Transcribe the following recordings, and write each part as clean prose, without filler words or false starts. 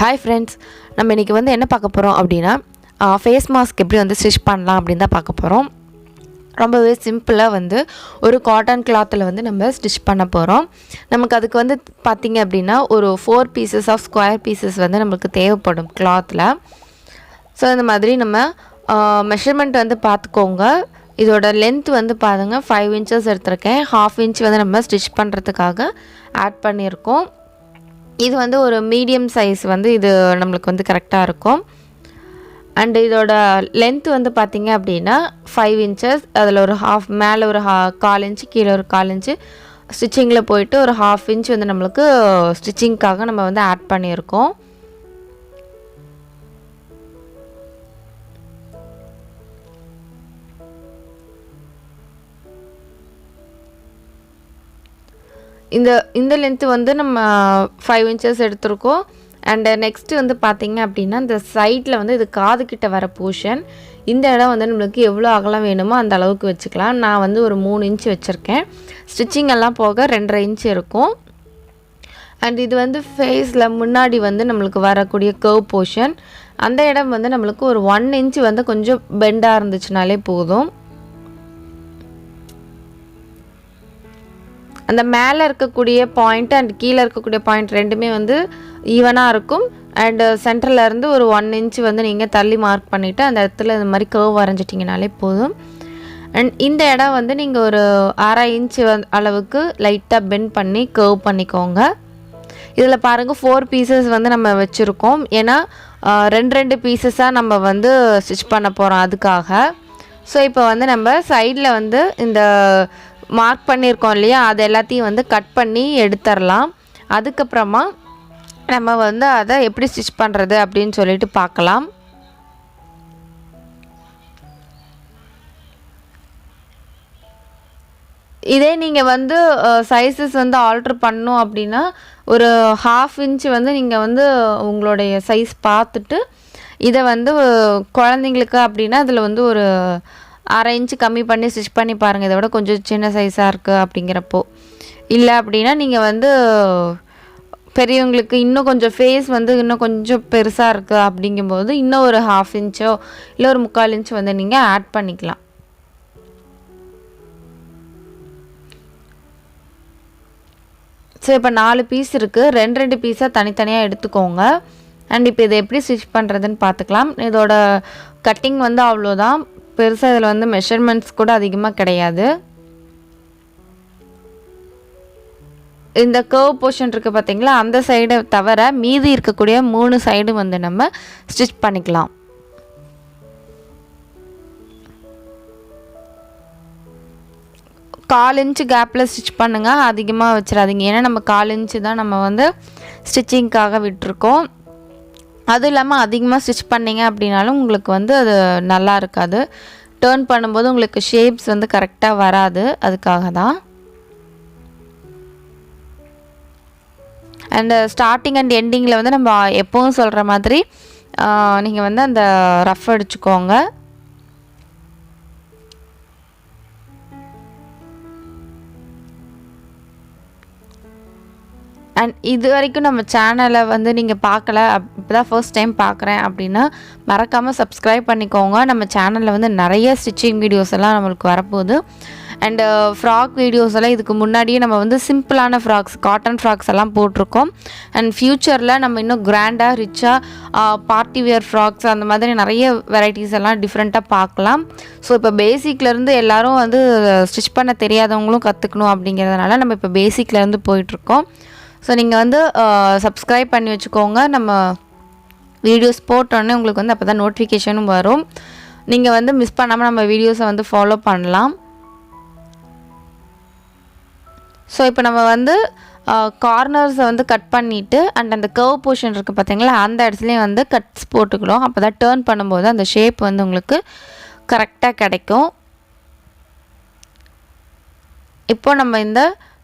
Hi friends, நம்ம இன்னைக்கு வந்து என்ன பார்க்க போறோம் அப்படினா ஃபேஸ் மாஸ்க் எப்படி வந்து ஸ்டிட்ச் பண்ணலாம் அப்படினு தான் பார்க்க போறோம். ரொம்பவே சிம்பிளா வந்து ஒரு காட்டன் கிளாத்ல வந்து நம்ம ஸ்டிட்ச் பண்ண போறோம். நமக்கு அதுக்கு வந்து பாத்தீங்க அப்படினா ஒரு 4 pieces of square pieces வந்து நமக்கு தேவைப்படும் கிளாத்ல. சோ இந்த மாதிரி நம்ம மெஷர்மென்ட் வந்து பாத்துக்கோங்க. இதோட லெந்த் வந்து பாருங்க 5 inches எடுத்துர்க்கேன். 1/2 inch வந்து நம்ம ஸ்டிட்ச் பண்றதுக்காக ஆட் பண்ணியிருக்கோம். இது வந்து ஒரு மீடியம் சைஸ் வந்து இது நமக்கு வந்து கரெக்ட்டா இருக்கும். and இதோட லெந்த் வந்து பாத்தீங்க அப்படினா 5 inches. அதுல ஒரு half மேல ஒரு 1/4 inch கீழ ஒரு 1/4 inch ஸ்டிச்சிங்ல போயிட்டு ஒரு 1/2 inch வந்து நமக்கு ஸ்டிச்சிங்காக நம்ம வந்து ஆட் பண்ணியிருக்கோம். இந்த லெந்த் வந்து நம்ம 5 inches எடுத்துர்க்கோம். and next வந்து பாத்தீங்க அப்படினா இந்த சைடுல வந்து இது காது கிட்ட வர போஷன் இந்த இடம் வந்து நமக்கு எவ்வளவு அகலம் வேணுமோ அந்த அளவுக்கு வெச்சுக்கலாம். நான் வந்து ஒரு 3 inch வெச்சிருக்கேன். ஸ்டிச்சிங் எல்லாம் போக 2.5 inch இருக்கும். and இது வந்து ஃபேஸ்ல முன்னாடி வந்து நமக்கு வரக்கூடிய கர்வ் போஷன் அந்த இடம் வந்து நமக்கு ஒரு 1 inch வந்து கொஞ்சம் பெண்டா இருந்துச்சுனாலே போதும். அந்த மேல இருக்கக்கூடிய பாயிண்ட் and கீழ இருக்கக்கூடிய பாயிண்ட் ரெண்டுமே வந்து ஈவனா இருக்கும். and சென்டர்ல இருந்து ஒரு 1 inch வந்து நீங்க தள்ளி மார்க் பண்ணிட்டு அந்த இடத்துல இந்த மாதிரி கர்வ் வரைஞ்சிட்டீங்கனாலே போதும். and இந்த இடம் வந்து நீங்க ஒரு 1/2 inch அளவுக்கு லைட்டா பெண்ட் பண்ணி கர்வ் பண்ணிக்கோங்க. இதல பாருங்க 4 pieces வந்து நம்ம வெச்சிருக்கோம். ஏனா ரெண்டு பீசஸா நம்ம வந்து ஸ்டிட்ச் பண்ண போறோம் அதுக்காக. சோ இப்போ வந்து நம்ம சைடுல வந்து இந்த மார்க் பண்ணிருக்கோம் இல்லையா அது எல்லாத்தையும் வந்து கட் பண்ணி எடுத்துறலாம். அதுக்கு அப்புறமா நம்ம வந்து அத எப்படி ஸ்டிட்ச் பண்றது அப்படினு சொல்லிட்டு பார்க்கலாம். இதே நீங்க வந்து சைஸஸ் வந்து ஆல்டர் பண்ணனும் அப்படினா ஒரு 1/2 inch வந்து நீங்க வந்து உங்களுடைய சைஸ் பார்த்துட்டு இத வந்து குழந்தைகளுக்கு அப்படினா அதுல வந்து ஒரு 1/2 inch கம்மி பண்ணி ஸ்டிட்ச் பண்ணி பாருங்க. இத விட கொஞ்சம் சின்ன சைஸா இருக்கு அப்படிங்கறப்போ. இல்ல அப்படினா நீங்க வந்து பெரியவங்களுக்கு இன்னும் கொஞ்சம் ஃபேஸ் வந்து இன்னும் கொஞ்சம் பெருசா இருக்கு அப்படிங்கும்போது இன்னும் ஒரு 1/2 inch இல்ல ஒரு 1/4 inch வந்து நீங்க ஆட் பண்ணிக்கலாம். சோ இப்போ 4 பீஸ் இருக்கு. ரெண்டு பீஸா தனித்தனியா எடுத்துக்கோங்க. and இப்போ இத எப்படி ஸ்டிட்ச் பண்றதுன்னு பார்த்துக்கலாம். இதோட கட்டிங் வந்து அவ்வளவுதான். பெருசா இதல வந்து மெஷர்மென்ட்ஸ் கூட அதிகமா கிடையாது. இந்த கர்வ் போஷன் இருக்கு பாத்தீங்களா அந்த சைடு தவிர மீதி இருக்கக்கூடிய 3 சைடு வந்து நம்ம ஸ்டிட்ச் பண்ணிக்கலாம். கால் inch கேப்ல ஸ்டிட்ச் பண்ணுங்க. அதிகமா வச்சிராதீங்க. ஏனா நம்ம 1/4 inch தான் நம்ம வந்து ஸ்டிச்சிங்காக விட்டுருக்கோம். அது இல்லாம அதிகமா ஸ்டிட்ச் பண்ணீங்க அப்படினாலும் உங்களுக்கு வந்து அது நல்லா இருக்காது. டர்ன் பண்ணும்போது உங்களுக்கு ஷேப்ஸ் வந்து கரெக்ட்டா வராது. அதுக்காக தான். and ஸ்டார்டிங் and எண்டிங்ல வந்து நம்ம எப்பவும் சொல்ற மாதிரி நீங்க வந்து அந்த ரஃப் அடிச்சுக்கோங்க. and இது வரைக்கும் நம்ம சேனலை வந்து நீங்க பார்க்கல இப்போதான் ஃபர்ஸ்ட் டைம் பார்க்கறேன் அப்படினா மறக்காம Subscribe பண்ணிக்கோங்க. நம்ம சேனல்ல வந்து நிறைய ஸ்டிச்சிங் வீடியோஸ் எல்லாம் நமக்கு வரப்போகுது. and ஃப்ராக் வீடியோஸ் எல்லாம் இதுக்கு முன்னாடியே நம்ம வந்து சிம்பிளான ஃப்ராக்ஸ் காட்டன் ஃப்ராக்ஸ் எல்லாம் போட்டுருக்கோம். and ஃபியூச்சர்ல நம்ம இன்னும் கிராண்டா ரிச்சா பார்ட்டி வேர் ஃப்ராக்ஸ் அந்த மாதிரி நிறைய வெரைட்டிஸ் எல்லாம் டிஃபரண்டா பார்க்கலாம். சோ இப்போ பேசிக்ல இருந்து எல்லாரும் வந்து ஸ்டிட்ச் பண்ண தெரியாதவங்களும் கத்துக்கணும் அப்படிங்கறதனால நம்ம இப்போ பேசிக்ல இருந்து போயிட்டு இருக்கோம். சோ நீங்க வந்து Subscribe பண்ணி வெச்சுக்கோங்க. நம்ம வீடியோஸ் போட்டோனே உங்களுக்கு வந்து அப்பதான் நோட்டிஃபிகேஷனும் வரும். நீங்க வந்து மிஸ் பண்ணாம நம்ம வீடியோஸை வந்து ஃபாலோ பண்ணலாம். சோ இப்போ நம்ம வந்து கார்னர்ஸ் வந்து கட் பண்ணிட்டு and அந்த கர்வ் போஷன் இருக்கு பாத்தீங்களா அந்த இடத்துலயே வந்து கட்ஸ் போட்டுக்கலாம். அப்பதான் டர்ன் பண்ணும்போது அந்த ஷேப் வந்து உங்களுக்கு கரெக்ட்டா கிடைக்கும். இப்போ நம்ம இந்த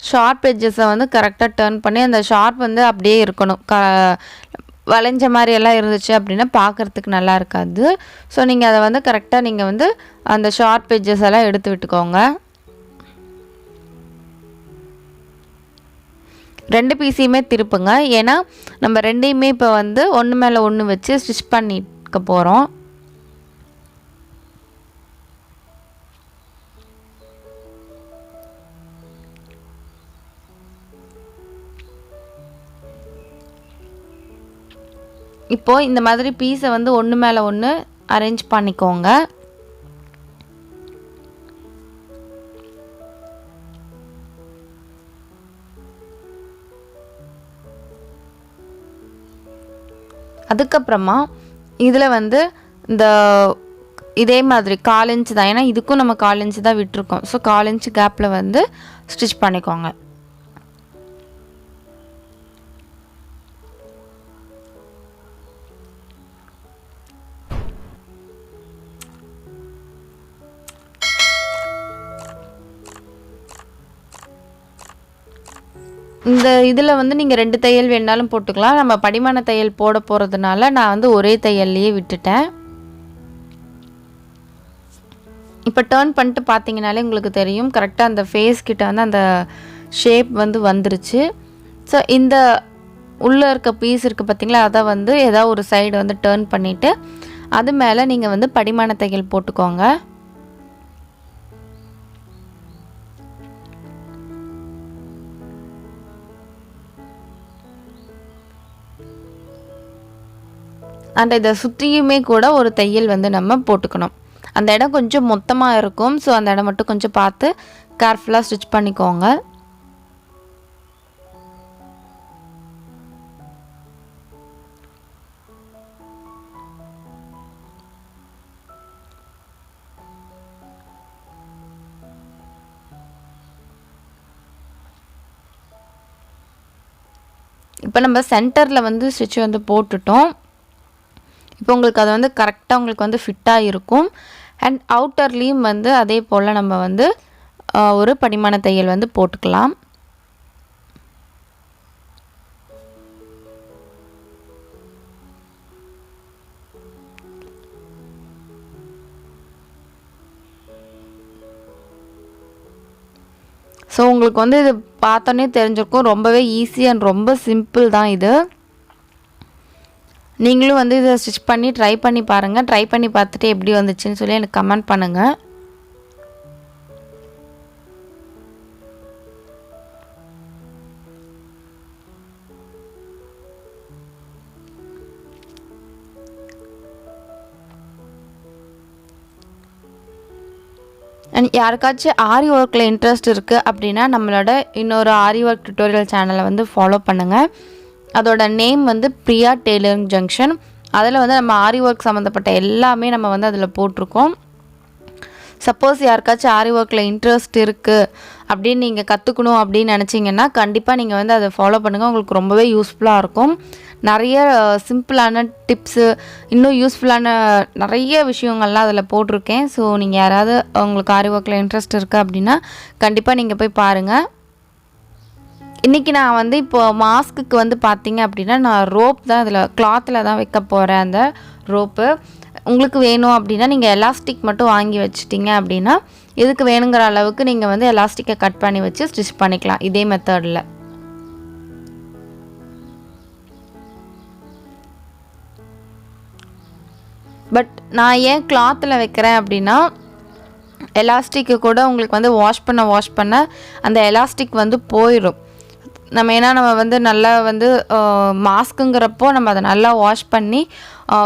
ஷார்ப் எட்ஜஸை வந்து கரெக்ட்டா டர்ன் பண்ணி அந்த ஷார்ப் வந்து அப்படியே இருக்கணும். வளைஞ்ச மாதிரி எல்லாம் இருந்துச்சு அப்படினா பார்க்கிறதுக்கு நல்லா இருக்காது. சோ நீங்க அத வந்து கரெக்ட்டா நீங்க வந்து அந்த ஷார்ப் எட்ஜஸ் எல்லாம் எடுத்து விட்டுக்கோங்க. 2 பீஸையுமே திருப்புங்க. ஏன்னா நம்ம 2யுமே இப்போ வந்து ஒன்று மேலே ஒன்று வச்சு ஸ்டிச் பண்ணிக்க போகிறோம். இப்போது இந்த மாதிரி பீஸை வந்து ஒன்று மேலே ஒன்று அரேஞ்ச் பண்ணிக்கோங்க. அதுக்கப்புறமா இதில் வந்து இந்த இதே மாதிரி 1/4 இன்ச் தான், ஏன்னா இதுக்கும் நம்ம 1/4 இன்ச் தான் விட்டுருக்கோம். ஸோ 1/4 இன்ச் கேப்பில் வந்து ஸ்டிச் பண்ணிக்கோங்க. இந்த இதில் வந்து நீங்கள் 2 தையல் வேணாலும் போட்டுக்கலாம். நம்ம படிமான தையல் போட போகிறதுனால நான் வந்து ஒரே தையல்லையே விட்டுட்டேன். இப்போ டர்ன் பண்ணிட்டு பார்த்தீங்கனாலே உங்களுக்கு தெரியும், கரெக்டாக அந்த ஃபேஸ் கிட்ட வந்து அந்த ஷேப் வந்து வந்துருச்சு. ஸோ இந்த உள்ளே இருக்க பீஸ் இருக்குது பார்த்தீங்களா, அதை வந்து ஏதாவது ஒரு சைடு வந்து டர்ன் பண்ணிவிட்டு அது மேலே நீங்கள் வந்து படிமான தையல் போட்டுக்கோங்க. அண்ட் இதை சுற்றியுமே கூட ஒரு தையல் வந்து நம்ம போட்டுக்கணும். அந்த இடம் கொஞ்சம் மொத்தமாக இருக்கும். ஸோ அந்த இடம் மட்டும் கொஞ்சம் பார்த்து கேர்ஃபுல்லாக ஸ்டிச் பண்ணிக்கோங்க. இப்போ நம்ம சென்டரில் வந்து ஸ்டிச் வந்து போட்டுட்டோம். இப்போ உங்களுக்கு அது வந்து கரெக்டாக உங்களுக்கு வந்து ஃபிட்டாக இருக்கும். அண்ட் அவுட்டர்லேயும் வந்து அதே போல் நம்ம வந்து ஒரு படிமான தையல் வந்து போட்டுக்கலாம். ஸோ உங்களுக்கு வந்து இது பார்த்தோன்னே தெரிஞ்சிருக்கும், ரொம்பவே ஈஸி அண்ட் ரொம்ப சிம்பிள் தான் இது. நீங்களும் வந்து இதை ஸ்டிச் பண்ணி ட்ரை பண்ணி பாருங்கள். ட்ரை பண்ணி பார்த்துட்டு எப்படி வந்துச்சுன்னு சொல்லி எனக்கு கமெண்ட் பண்ணுங்கள். அண்ட் யாருக்காச்சும் ஆரி ஒர்க்கில் இன்ட்ரெஸ்ட் இருக்குது அப்படின்னா நம்மளோட இன்னொரு ஆரி ஒர்க் டுட்டோரியல் சேனலை வந்து ஃபாலோ பண்ணுங்கள். அதோட நேம் வந்து பிரியா டெய்லரிங் ஜங்ஷன். அதில் வந்து நம்ம ஆரி ஒர்க் சம்மந்தப்பட்ட எல்லாமே நம்ம வந்து அதில் போட்டிருக்கோம். சப்போஸ் யாருக்காச்சும் ஆரி ஒர்க்கில் இன்ட்ரெஸ்ட் இருக்குது அப்படின்னு நீங்கள் கற்றுக்கணும் அப்படின்னு நினச்சிங்கன்னா கண்டிப்பாக நீங்கள் வந்து அதை ஃபாலோ பண்ணுங்கள். உங்களுக்கு ரொம்பவே யூஸ்ஃபுல்லாக இருக்கும். நிறைய சிம்பிளான டிப்ஸு, இன்னும் யூஸ்ஃபுல்லான நிறைய விஷயங்கள்லாம் அதில் போட்டிருக்கேன். ஸோ நீங்கள் யாராவது உங்களுக்கு ஆரி ஒர்க்கில் இன்ட்ரெஸ்ட் இருக்குது அப்படின்னா கண்டிப்பாக நீங்கள் போய் பாருங்கள். இன்றைக்கி நான் வந்து இப்போது மாஸ்க்குக்கு வந்து பார்த்திங்க அப்படின்னா நான் ரோப் தான் அதில் கிளாத்தில் தான் வைக்க போகிறேன். அந்த ரோப்பு உங்களுக்கு வேணும் அப்படின்னா நீங்கள் எலாஸ்டிக் மட்டும் வாங்கி வச்சிட்டிங்க அப்படின்னா இதுக்கு வேணுங்கிற அளவுக்கு நீங்கள் வந்து எலாஸ்டிக்கை கட் பண்ணி வச்சு ஸ்டிச் பண்ணிக்கலாம் இதே மெத்தடில். பட் நான் ஏன் கிளாத்தில் வைக்கிறேன் அப்படின்னா எலாஸ்டிக்கு கூட உங்களுக்கு வந்து வாஷ் பண்ண அந்த எலாஸ்டிக் வந்து போயிடும். நம்ம வந்து நல்லா வந்து மாஸ்க்குங்கிறப்போ நம்ம அதை நல்லா வாஷ் பண்ணி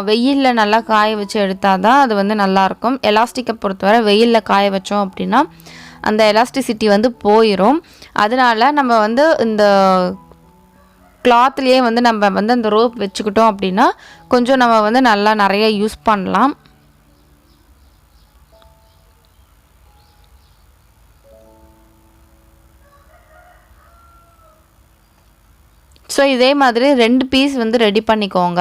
வெயிலில் நல்லா காய வச்சு எடுத்தால் தான் அது வந்து நல்லாயிருக்கும். எலாஸ்டிக்கை பொறுத்தவரை வெயிலில் காய வச்சோம் அப்படின்னா அந்த எலாஸ்டிசிட்டி வந்து போயிடும். அதனால நம்ம வந்து இந்த கிளாத்லேயே வந்து நம்ம வந்து அந்த ரோப் வச்சுக்கிட்டோம் அப்படின்னா கொஞ்சம் நம்ம வந்து நல்லா நிறைய யூஸ் பண்ணலாம். ஸோ இதே மாதிரி 2 பீஸ் வந்து ரெடி பண்ணிக்கோங்க.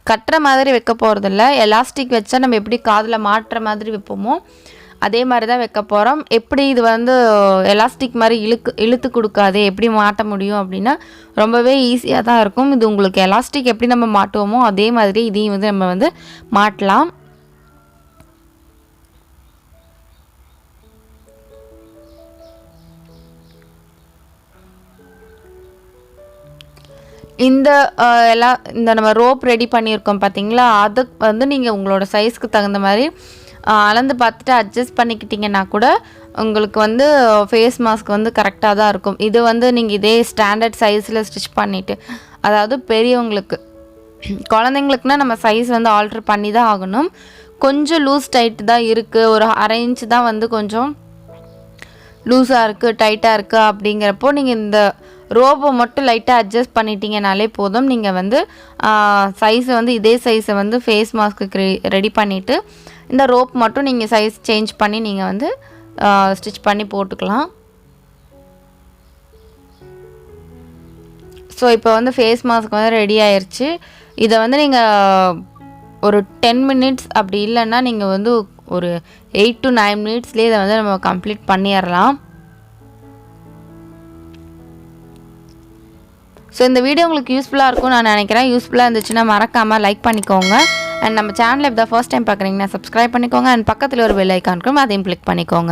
கட்டுற மாதிரி வைக்க போகிறதில்ல. எலாஸ்டிக் வச்சா நம்ம எப்படி காதில் மாட்டுற மாதிரி வைப்போமோ அதே மாதிரி தான் வைக்க போகிறோம். எப்படி இது வந்து எலாஸ்டிக் மாதிரி இழுத்து கொடுக்காது, எப்படி மாட்ட முடியும் அப்படின்னா ரொம்பவே ஈஸியாக தான் இருக்கும். இது உங்களுக்கு எலாஸ்டிக் எப்படி நம்ம மாட்டுவோமோ அதே மாதிரி இதையும் வந்து நம்ம வந்து மாட்டலாம். இந்த எல்லாம் இந்த நம்ம ரோப் ரெடி பண்ணியிருக்கோம் பார்த்தீங்களா, அதுக்கு வந்து நீங்கள் உங்களோட சைஸ்க்கு தகுந்த மாதிரி அளந்து பார்த்துட்டு அட்ஜஸ்ட் பண்ணிக்கிட்டிங்கன்னா கூட உங்களுக்கு வந்து ஃபேஸ் மாஸ்க் வந்து கரெக்டாக தான் இருக்கும். இது வந்து நீங்கள் இதே ஸ்டாண்டர்ட் சைஸில் ஸ்டிச் பண்ணிவிட்டு, அதாவது பெரியவங்களுக்கு, குழந்தைங்களுக்குனா நம்ம சைஸ் வந்து ஆல்ட்ரு பண்ணி தான் ஆகணும். கொஞ்சம் லூஸ் டைட்டு தான் இருக்குது, ஒரு 1/2 இன்ச்சு தான் வந்து கொஞ்சம் லூஸாக இருக்குது, டைட்டாக இருக்குது. அப்படிங்கிறப்போ நீங்கள் இந்த ரோபை மட்டும் லைட்டாக அட்ஜஸ்ட் பண்ணிட்டீங்கனாலே போதும். நீங்கள் வந்து சைஸை வந்து இதே சைஸை வந்து ஃபேஸ் மாஸ்க்கு ரெடி பண்ணிவிட்டு இந்த ரோப் மட்டும் நீங்கள் சைஸ் சேஞ்ச் பண்ணி நீங்கள் வந்து ஸ்டிச் பண்ணி போட்டுக்கலாம். ஸோ இப்போ வந்து ஃபேஸ் மாஸ்க் வந்து ரெடி ஆயிடுச்சு. இதை வந்து நீங்கள் ஒரு 10 மினிட்ஸ் அப்படி இல்லைன்னா நீங்கள் வந்து ஒரு 8 to 9 மினிட்ஸ்லேயே இதை வந்து நம்ம கம்ப்ளீட் பண்ணிடலாம். ஸோ இந்த வீடியோ உங்களுக்கு யூஸ்ஃபுல்லாக இருக்கும்னு நான் நினைக்கிறேன். யூஸ்ஃபுல்லாக இருந்துச்சுன்னா மறக்காமல் லைக் பண்ணிக்கோங்க. அண்ட் நம்ம சேனலை இப்போ தான் ஃபர்ஸ்ட் டைம் பார்க்குறீங்கன்னா சப்ஸ்கிரைப் பண்ணிக்கோங்க. அண்ட் பக்கத்தில் ஒரு பெல் ஐக்கான் இருக்கும், அதையும் கிளிக் பண்ணிக்கோங்க.